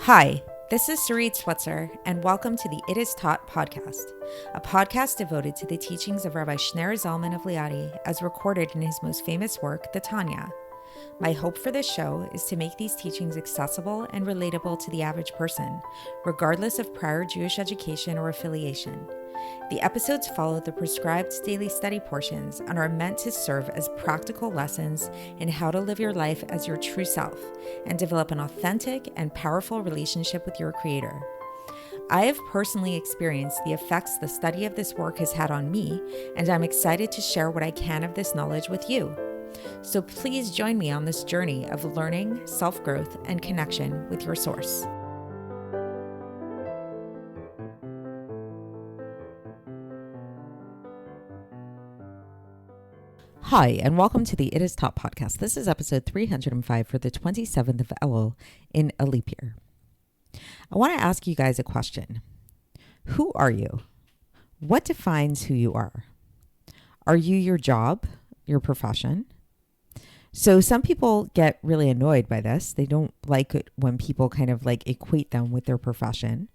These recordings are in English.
Hi, this is Sarit Switzer, and welcome to the It Is Taught podcast, a podcast devoted to the teachings of Rabbi Shneur Zalman of Liadi as recorded in his most famous work, the Tanya. My hope for this show is to make these teachings accessible and relatable to the average person, regardless of prior Jewish education or affiliation. The episodes follow the prescribed daily study portions and are meant to serve as practical lessons in how to live your life as your true self and develop an authentic and powerful relationship with your Creator. I have personally experienced the effects the study of this work has had on me, and I'm excited to share what I can of this knowledge with you. So please join me on this journey of learning, self-growth, and connection with your source. Hi, and welcome to the It Is Taught podcast. This is episode 305 for the 27th of Elul in a leap year. I want to ask you guys a question. Who are you? What defines who you are? Are you your job, your profession? So some people get really annoyed by this. They don't like it when people kind of like equate them with their profession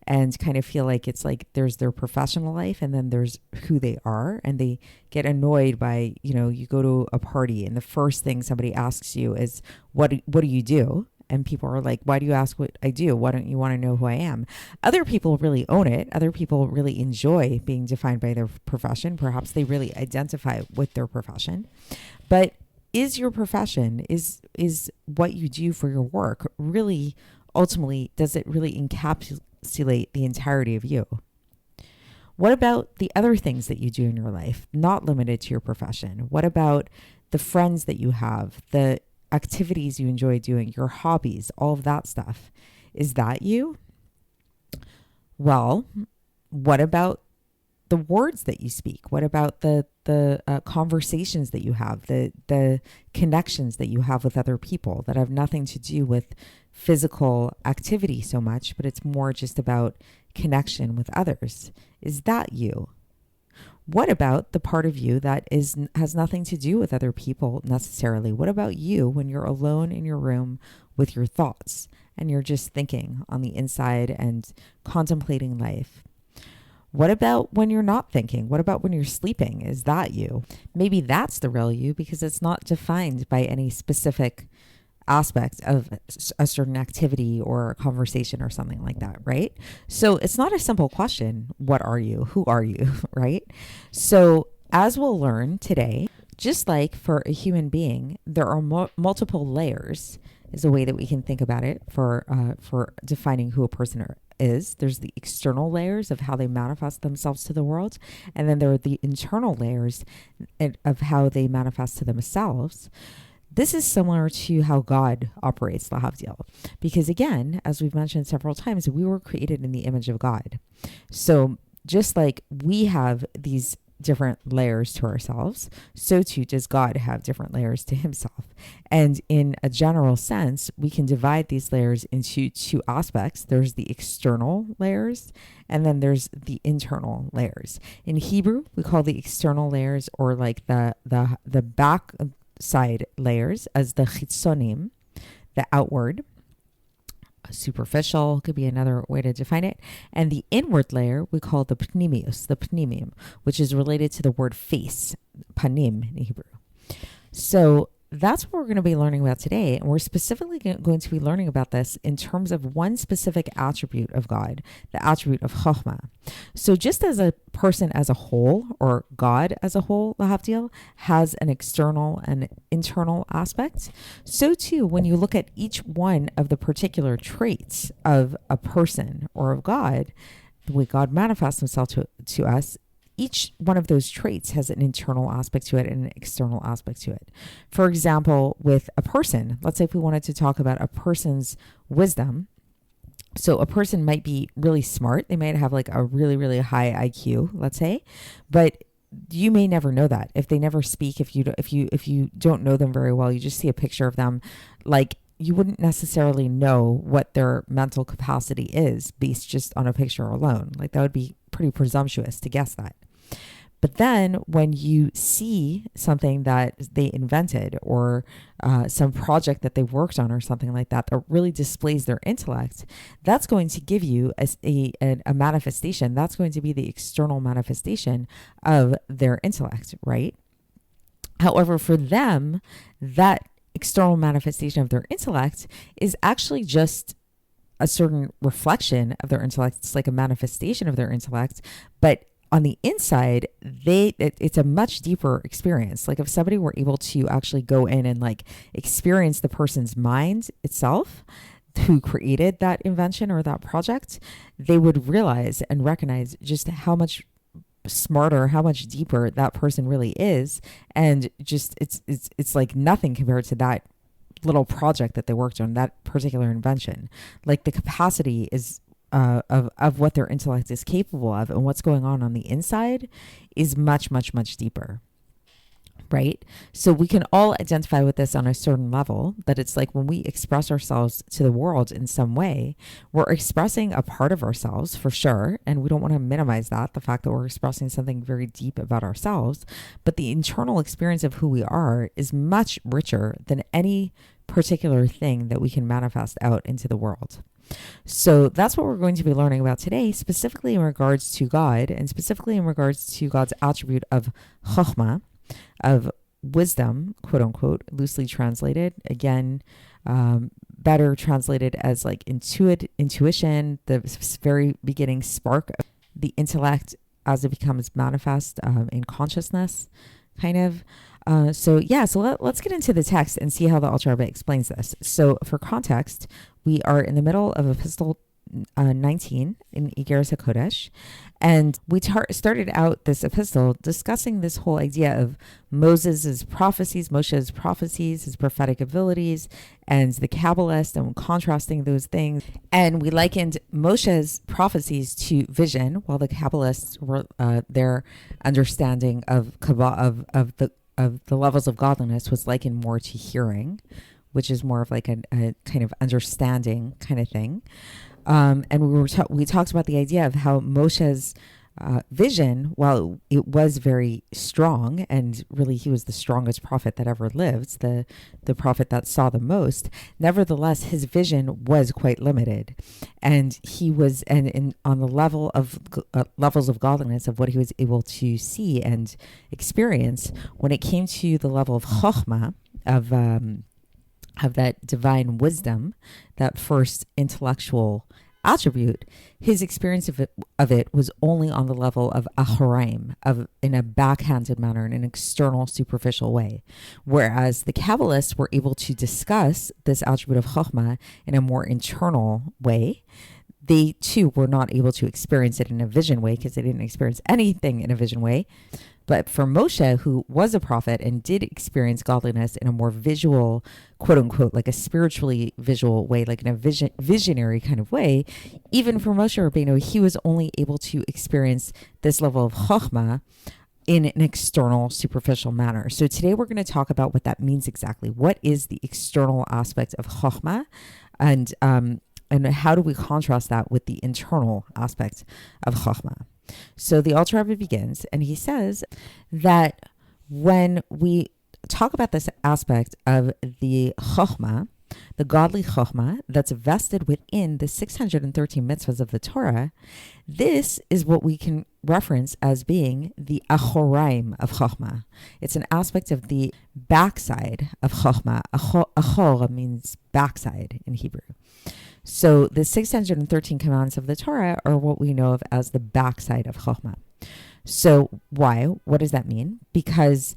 and kind of feel like it's like there's their professional life and then there's who they are. And they get annoyed by, you go to a party and the first thing somebody asks you is, what do you do? And people are like, why do you ask what I do? Why don't you want to know who I am? Other people really own it. Other people really enjoy being defined by their profession. Perhaps they really identify with their profession. But is your profession, is what you do for your work really, ultimately, does it really encapsulate the entirety of you? What about the other things that you do in your life, not limited to your profession? What about the friends that you have, the activities you enjoy doing, your hobbies, all of that stuff? Is that you? Well, what about the words that you speak? What about the conversations that you have, the connections that you have with other people that have nothing to do with physical activity so much, but it's more just about connection with others? Is that you? What about the part of you that has nothing to do with other people necessarily? What about you when you're alone in your room with your thoughts and you're just thinking on the inside and contemplating life? What about when you're not thinking? What about when you're sleeping? Is that you? Maybe that's the real you because it's not defined by any specific aspect of a certain activity or a conversation or something like that, right? So it's not a simple question. What are you? Who are you? Right? So as we'll learn today, just like for a human being, there are multiple layers is a way that we can think about it for defining who a person is. There's the external layers of how they manifest themselves to the world. And then there are the internal layers of how they manifest to themselves. This is similar to how God operates, lahavdil, because again, as we've mentioned several times, we were created in the image of God. So just like we have these different layers to ourselves, so too does God have different layers to himself. And in a general sense, we can divide these layers into two aspects. There's the external layers, and then there's the internal layers. In Hebrew, we call the external layers, or like the back side layers, as the chitzonim, the outward. Superficial could be another way to define it. And the inward layer we call the pnimius, the pnimim, which is related to the word face, panim in Hebrew. So that's what we're going to be learning about today. And we're specifically going to be learning about this in terms of one specific attribute of God, the attribute of Chochma. So just as a person as a whole, or God as a whole, lahavdil, has an external and internal aspect, so too when you look at each one of the particular traits of a person or of God, the way God manifests himself to us, each one of those traits has an internal aspect to it and an external aspect to it. For example, with a person, let's say if we wanted to talk about a person's wisdom. So a person might be really smart. They might have like a really, really high IQ, let's say, but you may never know that if they never speak. If you don't know them very well, you just see a picture of them, like you wouldn't necessarily know what their mental capacity is based just on a picture alone. Like that would be pretty presumptuous to guess that. But then when you see something that they invented or some project that they worked on or something like that that really displays their intellect, that's going to give you a manifestation. That's going to be the external manifestation of their intellect, right? However, for them, that external manifestation of their intellect is actually just a certain reflection of their intellect. It's like a manifestation of their intellect, but on the inside, it's a much deeper experience. Like if somebody were able to actually go in and like experience the person's mind itself who created that invention or that project, they would realize and recognize just how much smarter, how much deeper that person really is. And just it's like nothing compared to that little project that they worked on, that particular invention. Like the capacity is of what their intellect is capable of and what's going on the inside is much, much, much deeper, right? So we can all identify with this on a certain level, that it's like when we express ourselves to the world in some way, we're expressing a part of ourselves for sure. And we don't want to minimize that, the fact that we're expressing something very deep about ourselves, but the internal experience of who we are is much richer than any particular thing that we can manifest out into the world. So that's what we're going to be learning about today, specifically in regards to God and specifically in regards to God's attribute of Chochma, of wisdom, quote unquote, loosely translated. Again, better translated as like intuition, the very beginning spark of the intellect as it becomes manifest in consciousness, kind of. So let's get into the text and see how the Alter Rebbe explains this. So for context, we are in the middle of Epistle 19 in Iggeres HaKodesh, and we started out this epistle discussing this whole idea of Moses's prophecies, Moshe's prophecies, his prophetic abilities, and the Kabbalist, and contrasting those things. And we likened Moshe's prophecies to vision, while the Kabbalists were their understanding of the levels of godliness was likened more to hearing, which is more of like a kind of understanding kind of thing. And we talked about the idea of how Moshe's vision, while it was very strong, and really he was the strongest prophet that ever lived, the prophet that saw the most, nevertheless his vision was quite limited, and he was on the level of levels of godliness of what he was able to see and experience. When it came to the level of Chochma, of that divine wisdom, that first intellectual attribute, his experience of it was only on the level of achoraim, in a backhanded manner, in an external, superficial way. Whereas the Kabbalists were able to discuss this attribute of Chochma in a more internal way. They too were not able to experience it in a vision way because they didn't experience anything in a vision way. But for Moshe, who was a prophet and did experience godliness in a more visual, quote unquote, like a spiritually visual way, like in a visionary kind of way, even for Moshe Rabbeinu, he was only able to experience this level of Chochma in an external, superficial manner. So today we're going to talk about what that means exactly. What is the external aspect of Chochma, and how do we contrast that with the internal aspect of Chochma? So the Alter Rebbe begins, and he says that when we talk about this aspect of the Chochma, the godly Chochma that's vested within the 613 mitzvahs of the Torah, this is what we can reference as being the achoraim of Chochma. It's an aspect of the backside of Chochma. Achor means backside in Hebrew. So the 613 commandments of the Torah are what we know of as the backside of Chochma. So why? What does that mean? Because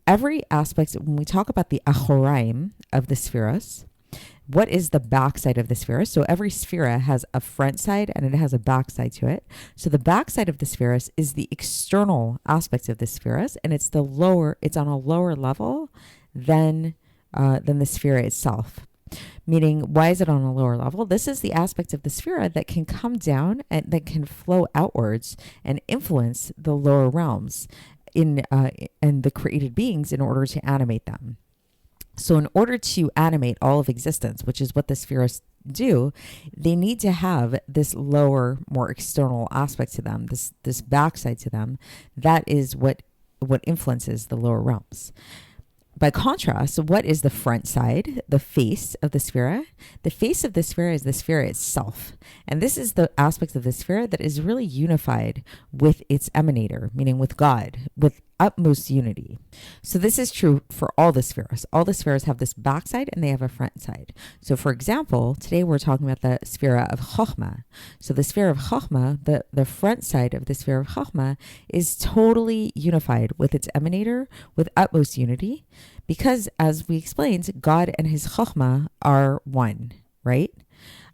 every aspect, when we talk about the achoraim of the spheros, what is the backside of the spheros? So every sphera has a front side and it has a backside to it. So the backside of the spheros is the external aspect of the spheros, and it's on a lower level than the sphera itself. Meaning, why is it on a lower level? This is the aspect of the sphera that can come down and that can flow outwards and influence the lower realms and the created beings in order to animate them. So in order to animate all of existence, which is what the spheros do, they need to have this lower, more external aspect to them, this backside to them. That is what influences the lower realms. By contrast, what is the front side, the face of the sphere? The face of the sphere is the sphere itself. And this is the aspect of the sphere that is really unified with its emanator, meaning with God, with utmost unity. So this is true for all the spheres. All the spheres have this backside and they have a front side. So for example, today we're talking about the sphere of Chochma. So the sphere of Chochma, the front side of the sphere of Chochma is totally unified with its emanator, with utmost unity, because as we explained, God and his Chochma are one, right?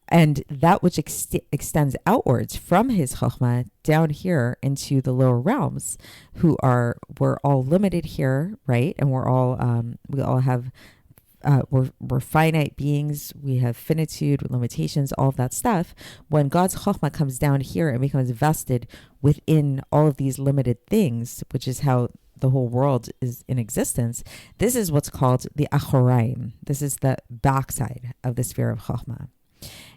And that which extends outwards from his Chochma down here into the lower realms, we're all limited here, right? And we're finite beings. We have finitude, limitations, all of that stuff. When God's Chochma comes down here and becomes vested within all of these limited things, which is how the whole world is in existence, this is what's called the Achoraim. This is the backside of the sphere of Chochma.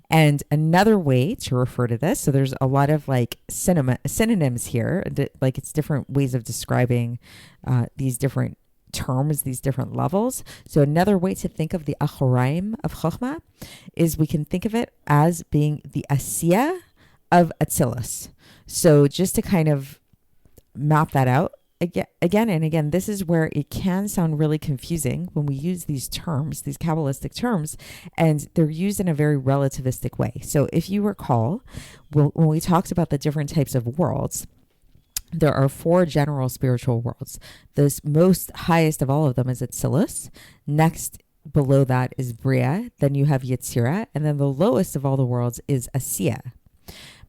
And another way to refer to this, so there's a lot of like synonyms here, like it's different ways of describing these different terms, these different levels. So another way to think of the Achoraim of Chochma is we can think of it as being the Asiya of Atzilus. So just to kind of map that out, again and again, this is where it can sound really confusing when we use these terms, these Kabbalistic terms, and they're used in a very relativistic way. So if you recall, when we talked about the different types of worlds, there are 4 general spiritual worlds. The most highest of all of them is Atzilus. Next, below that is Bria. Then you have Yetzirah. And then the lowest of all the worlds is Asiya.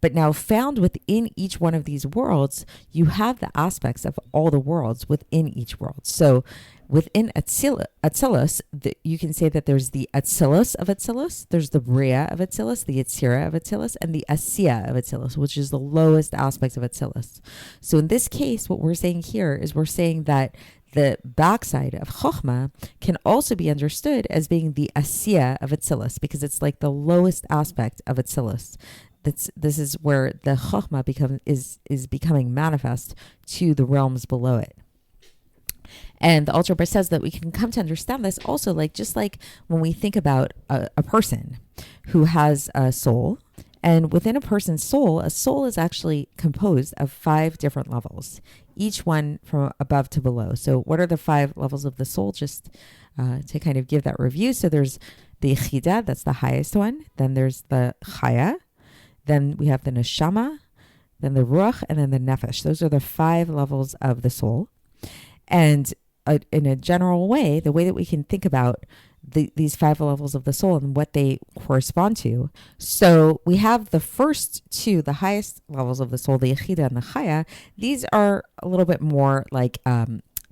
But now found within each one of these worlds, you have the aspects of all the worlds within each world. So within Atzilus, you can say that there's the Atzilus of Atzilus, there's the Bria of Atzilus, the Yetzirah of Atzilus, and the Asiya of Atzilus, which is the lowest aspect of Atzilus. So in this case, what we're saying here is we're saying that the backside of Chochma can also be understood as being the Asiya of Atzilus, because it's like the lowest aspect of Atzilus. This is where the Chochma is becoming manifest to the realms below it. And the Alter Rebbe says that we can come to understand this also, just like when we think about a person who has a soul, and within a person's soul, a soul is actually composed of 5 different levels, each one from above to below. So what are the 5 levels of the soul? Just to kind of give that review. So there's the Chida, that's the highest one. Then there's the Chaya. Then we have the Neshama, then the Ruach, and then the Nefesh. Those are the 5 levels of the soul. And in a general way, the way that we can think about these 5 levels of the soul and what they correspond to. So we have the first 2, the highest levels of the soul, the Yechida and the Chaya. These are a little bit more like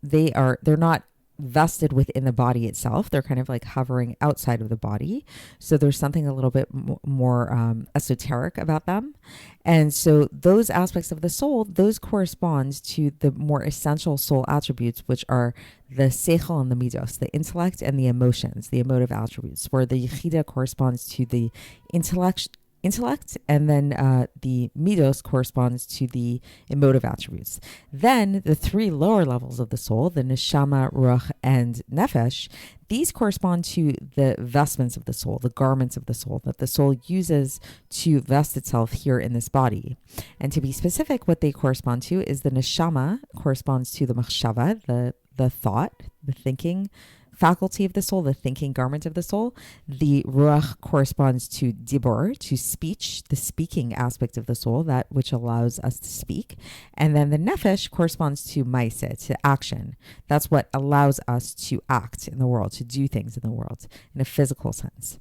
they're not vested within the body itself. They're kind of like hovering outside of the body. So there's something a little bit more esoteric about them. And so those aspects of the soul, those correspond to the more essential soul attributes, which are the seichel and the midos, the intellect and the emotions, the emotive attributes, where the yechida corresponds to the intellect, and then the midos corresponds to the emotive attributes. Then the 3 lower levels of the soul, the neshama, ruach, and nefesh, these correspond to the vestments of the soul, the garments of the soul that the soul uses to vest itself here in this body. And to be specific, what they correspond to is the neshama corresponds to the machshava, the thought, the thinking faculty of the soul, the thinking garment of the soul. The ruach corresponds to dibur, to speech, the speaking aspect of the soul, that which allows us to speak. And then the nefesh corresponds to maaseh, to action. That's what allows us to act in the world, to do things in the world in a physical sense.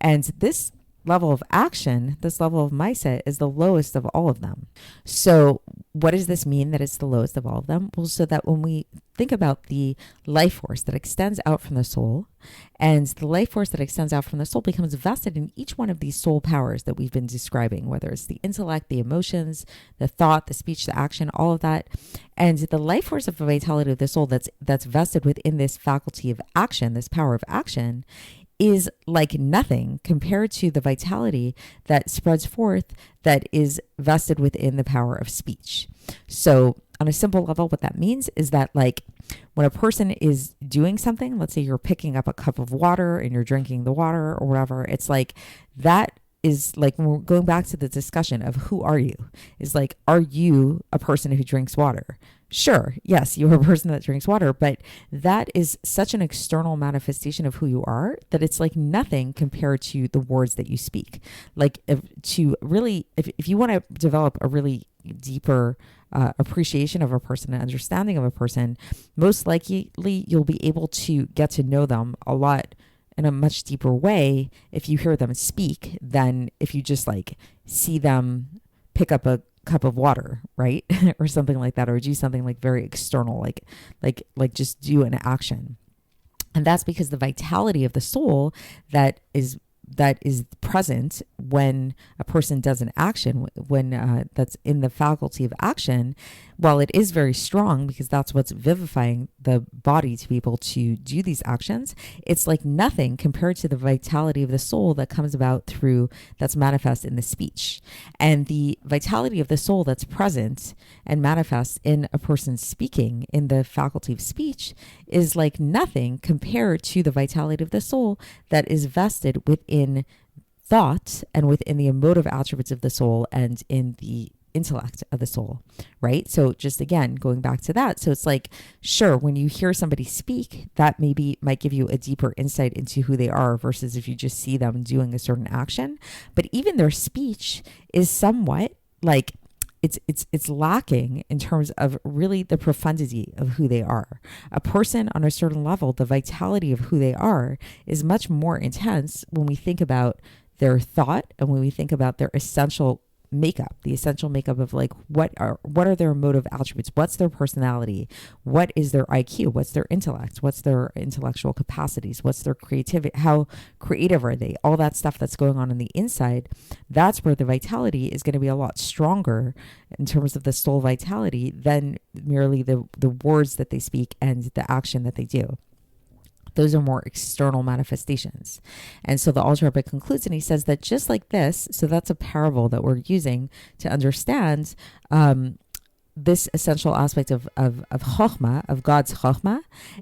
And this level of action, this level of maaseh, is the lowest of all of them. So what does this mean that it's the lowest of all of them? Well, so that when we think about the life force that extends out from the soul, and the life force that extends out from the soul becomes vested in each one of these soul powers that we've been describing, whether it's the intellect, the emotions, the thought, the speech, the action, all of that. And the life force of the vitality of the soul that's vested within this faculty of action, this power of action, is like nothing compared to the vitality that spreads forth that is vested within the power of speech. So on a simple level, what that means is that like when a person is doing something, let's say you're picking up a cup of water and you're drinking the water or whatever, it's like that is like, when we're going back to the discussion of who are you, is like, are you a person who drinks water? Sure, yes, you're a person that drinks water, but that is such an external manifestation of who you are that it's like nothing compared to the words that you speak. Like if you want to develop a really deeper appreciation of a person and understanding of a person, most likely you'll be able to get to know them a lot in a much deeper way if you hear them speak than if you just like see them pick up a cup of water, right? Or something like that, or do something like very external, like just do an action. And that's because the vitality of the soul that is present when a person does an action, when that's in the faculty of action, while it is very strong because that's what's vivifying the body to be able to do these actions, it's like nothing compared to the vitality of the soul that comes about that's manifest in the speech. And the vitality of the soul that's present and manifest in a person speaking in the faculty of speech is like nothing compared to the vitality of the soul that is vested within thought and within the emotive attributes of the soul and in the intellect of the soul, right? So just again, going back to that. So it's like, sure, when you hear somebody speak, that might give you a deeper insight into who they are versus if you just see them doing a certain action. But even their speech is somewhat like, it's lacking in terms of really the profundity of who they are. A person on a certain level, the vitality of who they are is much more intense when we think about their thought and when we think about their essential makeup, the essential makeup of like what are their emotive attributes, what's their personality, what is their IQ, what's their intellect, what's their intellectual capacities, what's their creativity, how creative are they, all that stuff that's going on the inside. That's where the vitality is going to be a lot stronger in terms of the soul vitality than merely the words that they speak and the action that they do. Those are more external manifestations. And so the Alter Rebbe concludes and he says that just like this, so that's a parable that we're using to understand this essential aspect of Chochma, of God's Chochma,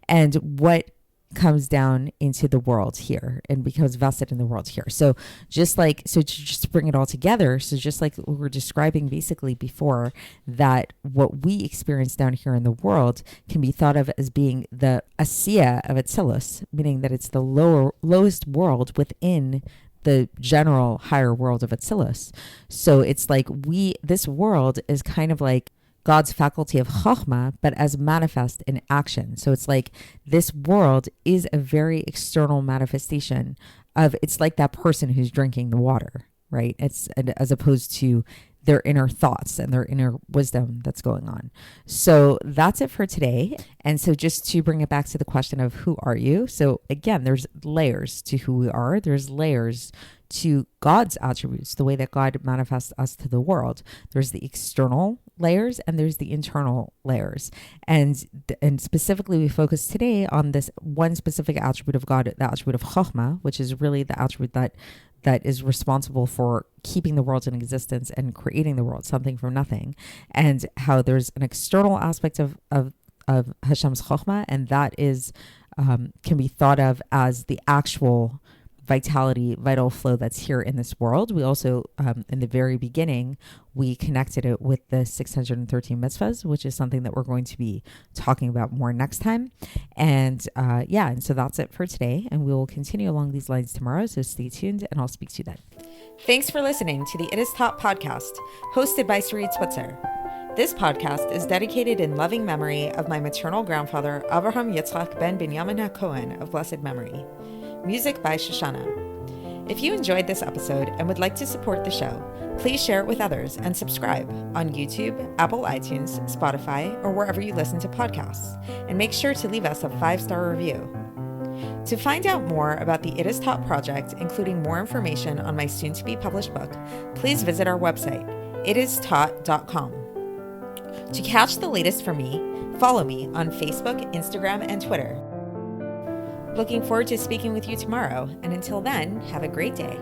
and what comes down into the world here and becomes vested in the world here. So just to bring it all together, so just like we were describing basically before, that what we experience down here in the world can be thought of as being the Asiya of Atzilus, meaning that it's the lowest world within the general higher world of Atzilus. So it's like this world is kind of like God's faculty of Chochma, but as manifest in action. So it's like this world is a very external manifestation of, it's like that person who's drinking the water, right? It's as opposed to their inner thoughts and their inner wisdom that's going on. So that's it for today. And so just to bring it back to the question of who are you? So again, there's layers to who we are. There's layers to God's attributes, the way that God manifests us to the world. There's the external layers and there's the internal layers. And specifically we focus today on this one specific attribute of God, the attribute of Chochma, which is really the attribute that is responsible for keeping the world in existence and creating the world, something from nothing, and how there's an external aspect of Hashem's Chochma, and that is can be thought of as the actual vital flow that's here in this world. We also, in the very beginning, we connected it with the 613 mitzvahs, which is something that we're going to be talking about more next time. And and so that's it for today. And we will continue along these lines tomorrow. So stay tuned and I'll speak to you then. Thanks for listening to the It Is Taught podcast, hosted by Sarit Switzer. This podcast is dedicated in loving memory of my maternal grandfather, Avraham Yitzchak ben Binyamin HaKohen of blessed memory. Music by Shoshana. If you enjoyed this episode and would like to support the show, please share it with others and subscribe on YouTube, Apple iTunes, Spotify, or wherever you listen to podcasts. And make sure to leave us a 5-star review. To find out more about the It Is Taught project, including more information on my soon-to-be published book, please visit our website, itistaught.com. To catch the latest from me, follow me on Facebook, Instagram, and Twitter. Looking forward to speaking with you tomorrow, and until then, have a great day.